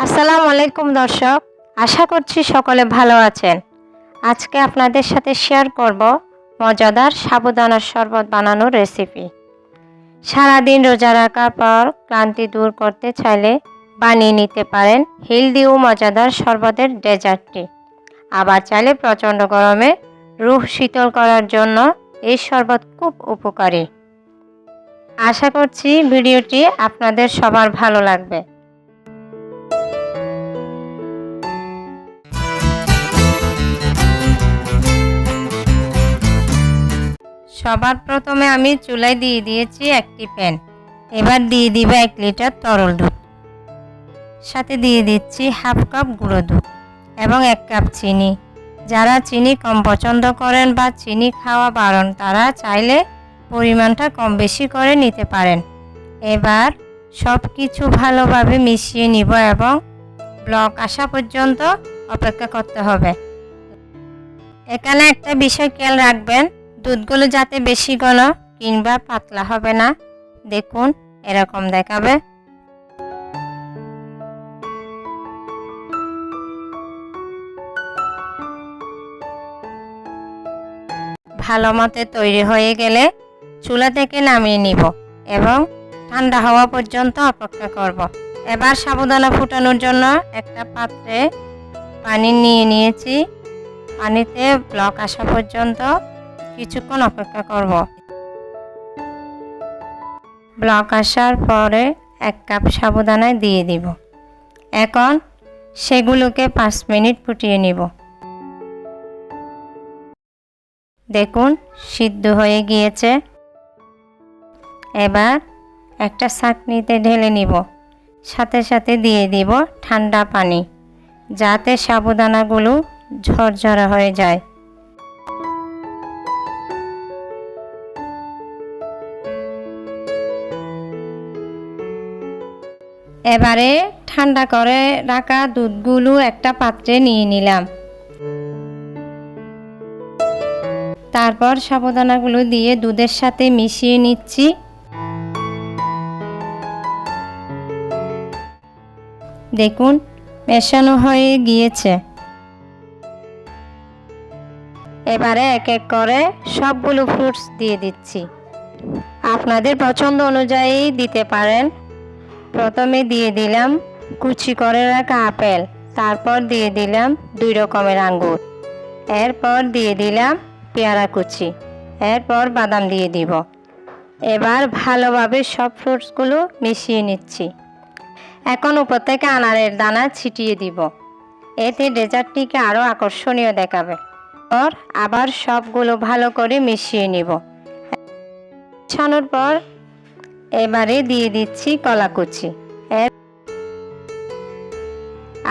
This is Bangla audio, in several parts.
আসসালামু আলাইকুম দর্শক, আশা করছি সকলে ভালো আছেন। আজকে আপনাদের সাথে শেয়ার করব মজাদার সাবুদানার শরবত বানানোর রেসিপি। সারাদিন রোজা রাখার পর ক্লান্তি দূর করতে চাইলে বানিয়ে নিতে পারেন হেলদি ও মজাদার শরবতের ডেজার্টটি। আবার চাইলে প্রচণ্ড গরমে রুহ শীতল করার জন্য এই শরবত খুব উপকারী। আশা করছি ভিডিওটি আপনাদের সবার ভালো লাগবে। সবার প্রথমে আমি চুলায় দিয়ে দিয়েছি একটি প্যান। এবার দিয়ে দিব 1 লিটার তরল দুধ, সাথে দিয়ে দিচ্ছি হাফ কাপ গুঁড়ো দুধ এবং 1 কাপ চিনি। যারা চিনি কম পছন্দ করেন বা চিনি খাওয়া বারণ তারা চাইলে পরিমাণটা কম বেশি করে নিতে পারেন। এবার সব কিছু ভালোভাবে মিশিয়ে নিব এবং ব্লক আসা পর্যন্ত অপেক্ষা করতে হবে। এখানে একটা বিষয় খেয়াল রাখবেন, দুধগুলো যাতে বেশি ঘন কিংবা পাতলা হবে না। দেখুন এরকম দেখাবে। ভালো মতে তৈরি হয়ে গেলে চুলা থেকে নামিয়ে নিব এবং ঠান্ডা হওয়া পর্যন্ত অপেক্ষা করব। এবার সাবুদানা ফুটানোর জন্য একটা পাত্রে পানি নিয়ে নিয়েছি। পানিতে ব্লক আসা পর্যন্ত কিছুক্ষণ অপেক্ষা করব। ব্লক আসার পরে 1 কাপ সাবুদানা দিয়ে দিব। এখন সেগুলোকে 5 মিনিট ফুটিয়ে নিব। দেখুন সিদ্ধ হয়ে গিয়েছে। এবার একটা ছাঁকনিতে ঢেলে নিব। সাথে সাথে দিয়ে দিব ঠান্ডা পানি, যাতে সাবুদানাগুলো ঝরঝরা হয়ে যায়। এবারে ঠান্ডা করে রাখা দুধগুলো একটা পাত্রে নিয়ে নিলাম। তারপর সাবুদানাগুলো দিয়ে দুধের সাথে মিশিয়ে নিচ্ছি। দেখুন মেশানো হয়ে গিয়েছে। এবারে এক এক করে সবগুলো ফ্রুটস দিয়ে দিচ্ছি। আপনাদের পছন্দ অনুযায়ী দিতে পারেন। প্রথমে দিয়ে দিলাম কুচি করে রাখা আপেল, তারপর দিয়ে দিলাম 2 রকমের আঙ্গুর, এরপর দিয়ে দিলাম পেয়ারা কুচি, এরপর বাদাম দিয়ে দিব। এবার ভালোভাবে সব ফ্রুটসগুলো মিশিয়ে নিচ্ছি। এখন উপর থেকে আনারের দানা ছিটিয়ে দিব। এতে ডেজার্টটিকে আরও আকর্ষণীয় দেখাবে। আবার সবগুলো ভালো করে মিশিয়ে নিব। মেশানোর পর এবারে দিয়ে দিচ্ছি কলা কুচি।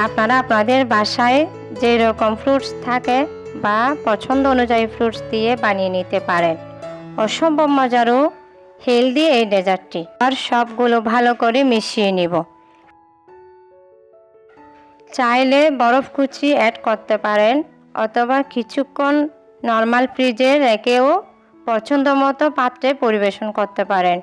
আপনারা আপনাদের বাসায় যে রকম ফ্রুটস থাকে বা পছন্দ অনুযায়ী ফ্রুটস দিয়ে বানিয়ে নিতে পারেন। অসম্ভব মজার ও হেলদি এই ডেজার্টটি। আর সবগুলো ভালো করে মিশিয়ে নিব। চাইলে বরফ কুচি অ্যাড করতে পারেন অথবা কিছুক্ষণ নর্মাল ফ্রিজে রেখেও পছন্দ মতো পাত্রে পরিবেশন করতে পারেন।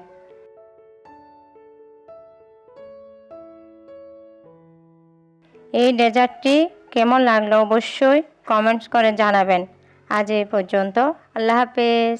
এই ডেজার্টটি কেমন লাগলো অবশ্যই কমেন্টস করে জানাবেন। আজ এই পর্যন্ত। আল্লাহ হাফেজ।